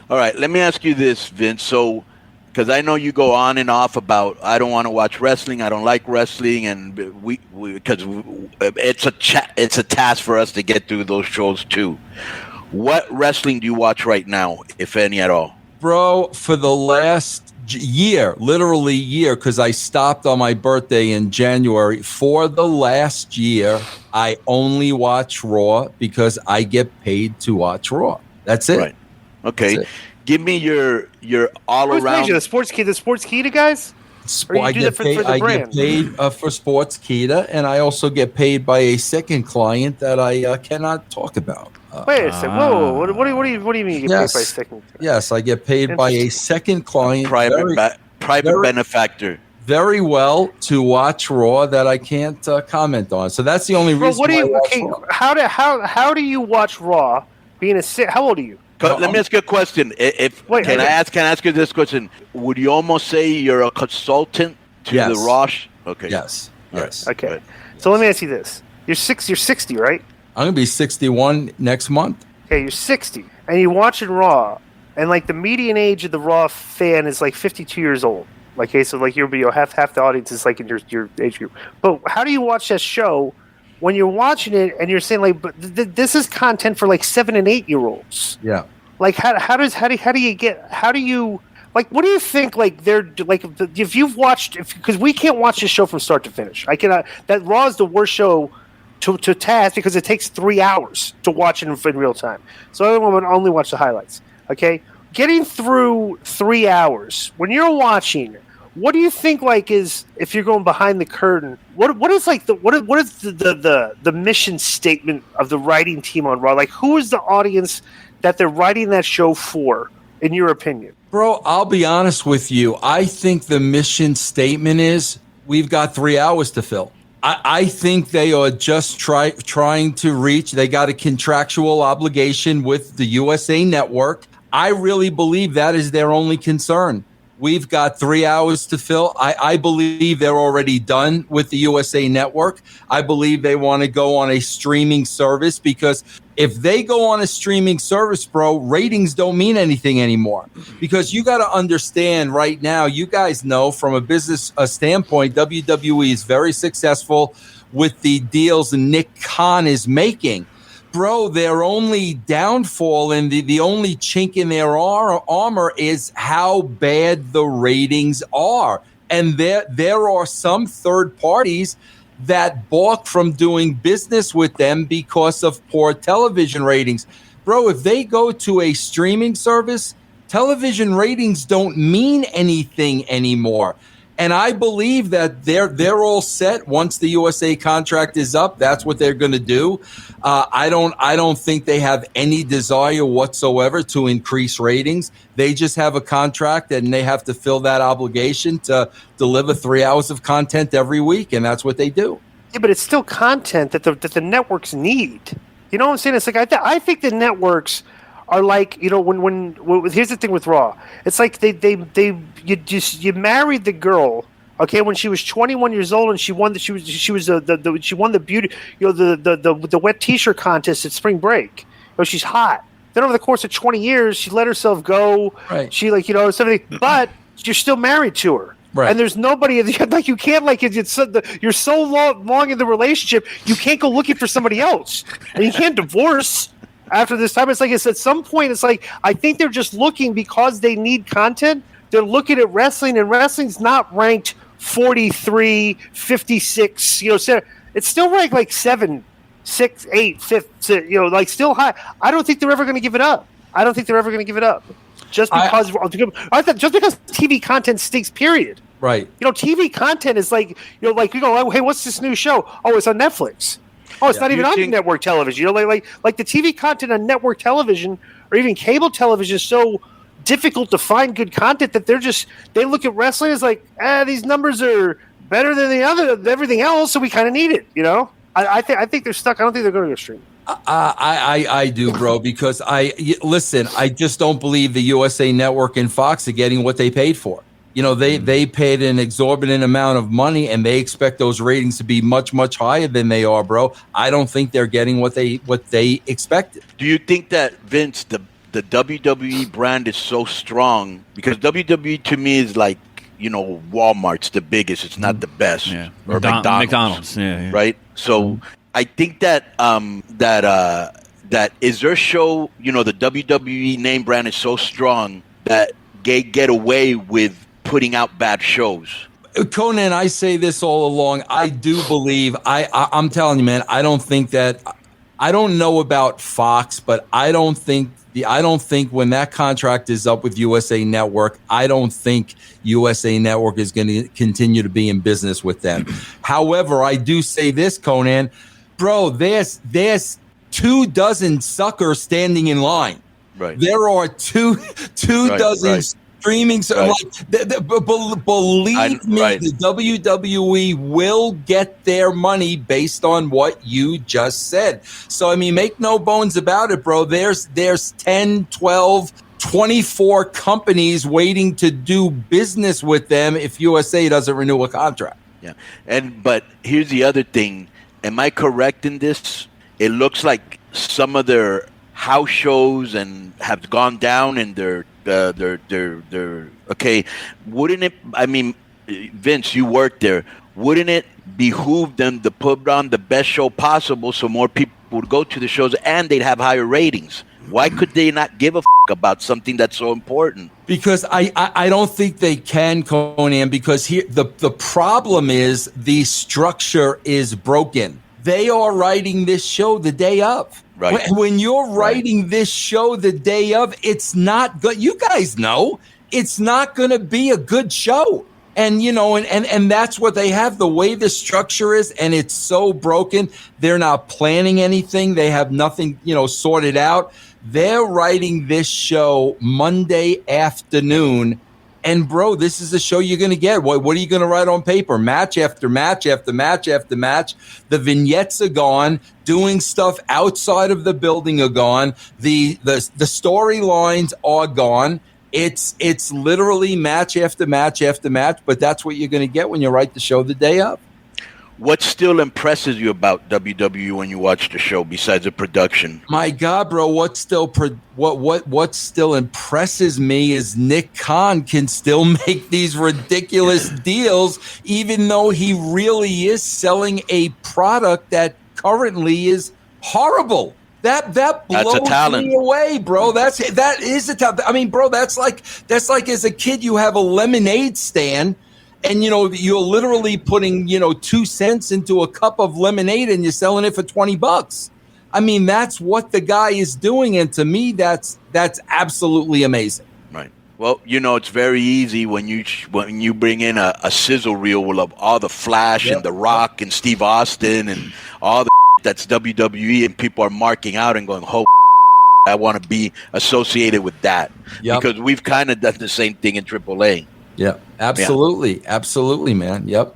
All right, let me ask you this, Vince. So, because I know you go on and off about I don't want to watch wrestling, I don't like wrestling, and we because it's a task for us to get through those shows too. What wrestling do you watch right now, if any at all? Bro, for the last year, literally year, because I stopped on my birthday in January. For the last year, I only watch Raw because I get paid to watch Raw. That's it. Right. Okay. Give me your all Who's around. paid you? The Sports Kita guys? Or you do that for the brand? I get paid for Sports Kita, and I also get paid by a second client that I cannot talk about. Wait a second. Whoa. What do you mean you get paid by a second? Yes, I get paid by a second client. Private benefactor. Very well to watch Raw that I can't comment on. So that's the only reason why I watch Raw. How do you watch Raw being how old are you? Let me ask you a question. Can I ask you this question? Would you almost say you're a consultant to the Raw? Okay. Yes. Yes. Okay. Right. So let me ask you this: You're 60, right? I'm gonna be 61 next month. Okay, you're 60, and you're watching Raw, and like the median age of the Raw fan is like 52 years old. Like, okay, so like you're half the audience is like in your age group. But how do you watch that show when you're watching it and you're saying like, but this is content for like 7 and 8 year olds? Yeah. Like how do you like what do you think like they're like if you've watched because we can't watch this show from start to finish. I cannot. That Raw is the worst show to task because it takes 3 hours to watch it in real time. So everyone would only watch the highlights. Okay, getting through 3 hours when you're watching. What do you think like is if you're going behind the curtain? What is like what is the mission statement of the writing team on Raw? Like who is the audience that they're writing that show for, in your opinion? Bro, I'll be honest with you. I think the mission statement is we've got 3 hours to fill. I think they are just trying to reach. They got a contractual obligation with the USA Network. I really believe that is their only concern. We've got 3 hours to fill. I believe they're already done with the USA Network. I believe they want to go on a streaming service because if they go on a streaming service, bro, ratings don't mean anything anymore. Because you got to understand right now, you guys know from a business standpoint, WWE is very successful with the deals Nick Khan is making. Bro, their only downfall and the only chink in their armor is how bad the ratings are. And there are some third parties that balk from doing business with them because of poor television ratings. Bro, if they go to a streaming service, television ratings don't mean anything anymore. And I believe that they're all set once the USA contract is up. That's what they're going to do. I don't think they have any desire whatsoever to increase ratings. They just have a contract and they have to fill that obligation to deliver 3 hours of content every week, and that's what they do. Yeah, but it's still content that the networks need. You know what I'm saying? It's like I think the networks are like, you know, when here's the thing with Raw. It's like you married the girl, okay, when she was 21 years old and she won the beauty, you know, the wet t-shirt contest at spring break. You know, she's hot. Then over the course of 20 years, she let herself go. Right. She like, you know, something, but you're still married to her. Right. And there's nobody like you can't like you're so long in the relationship, you can't go looking for somebody else, and you can't divorce. After this time, it's like it's at some point, it's like I think they're just looking because they need content. They're looking at wrestling, and wrestling's not ranked 43, 56. You know, it's still ranked like 7, 6, 8, 5. You know, like still high. I don't think they're ever going to give it up. Just because TV content stinks. Period. Right. You know, TV content is like oh, hey, what's this new show? Oh, it's on Netflix. Oh, it's not even on network television. You know, like the TV content on network television or even cable television is so difficult to find good content that they look at wrestling as like, these numbers are better than everything else, so we kind of need it. You know, I think they're stuck. I don't think they're going to go stream. I do, bro, because I just don't believe the USA Network and Fox are getting what they paid for. You know, they paid an exorbitant amount of money and they expect those ratings to be much, much higher than they are, bro. I don't think they're getting what they expected. Do you think that, Vince, the the WWE brand is so strong, because WWE to me is like, Walmart's the biggest. It's not the best. Yeah. Or McDonald's. Yeah. Right. So I think that that is their show. The WWE name brand is so strong that they get away with putting out bad shows. Konnan, I say this all along. I do believe. I'm telling you, man. I don't think that. I don't know about Fox, but I don't think when that contract is up with USA Network, I don't think USA Network is going to continue to be in business with them. However, I do say this, Konnan, bro, there's 24 suckers standing in line. Right. There are two dozen streaming. Believe me, the WWE will get their money based on what you just said. So, I mean, make no bones about it, bro. There's 10, 12, 24 companies waiting to do business with them if USA doesn't renew a contract. Yeah. But here's the other thing. Am I correct in this? It looks like some of their house shows and have gone down, and they're okay. Wouldn't it? I mean, Vince, you worked there. Wouldn't it behoove them to put on the best show possible so more people would go to the shows and they'd have higher ratings? Why could they not give a about something that's so important? Because I don't think they can, Konnan, because here the problem is the structure is broken. They are writing this show the day of. Right. When you're writing this show the day of, it's not good. You guys know it's not going to be a good show. And, and that's what they have, the way the structure is, and it's so broken. They're not planning anything. They have nothing, sorted out. They're writing this show Monday afternoon. And, bro, this is a show you're going to get. What are you going to write on paper? Match after match after match after match. The vignettes are gone. Doing stuff outside of the building are gone. The storylines are gone. It's literally match after match after match, but that's what you're going to get when you write the show the day of. What still impresses you about WWE when you watch the show besides the production? My God, bro, what still impresses me is Nick Khan can still make these ridiculous deals, even though he really is selling a product that currently is horrible. That blows me away, bro. That is a talent. I mean, bro, that's like as a kid you have a lemonade stand. And, you're literally putting, 2 cents into a cup of lemonade and you're selling it for $20. I mean, that's what the guy is doing. And to me, that's absolutely amazing. Right. Well, it's very easy when you bring in a sizzle reel of all the Flash and The Rock and Steve Austin and all the that's WWE, and people are marking out and going, I want to be associated with that. Yep. Because we've kind of done the same thing in AAA. Yeah, absolutely. Yeah. Absolutely, man. Yep.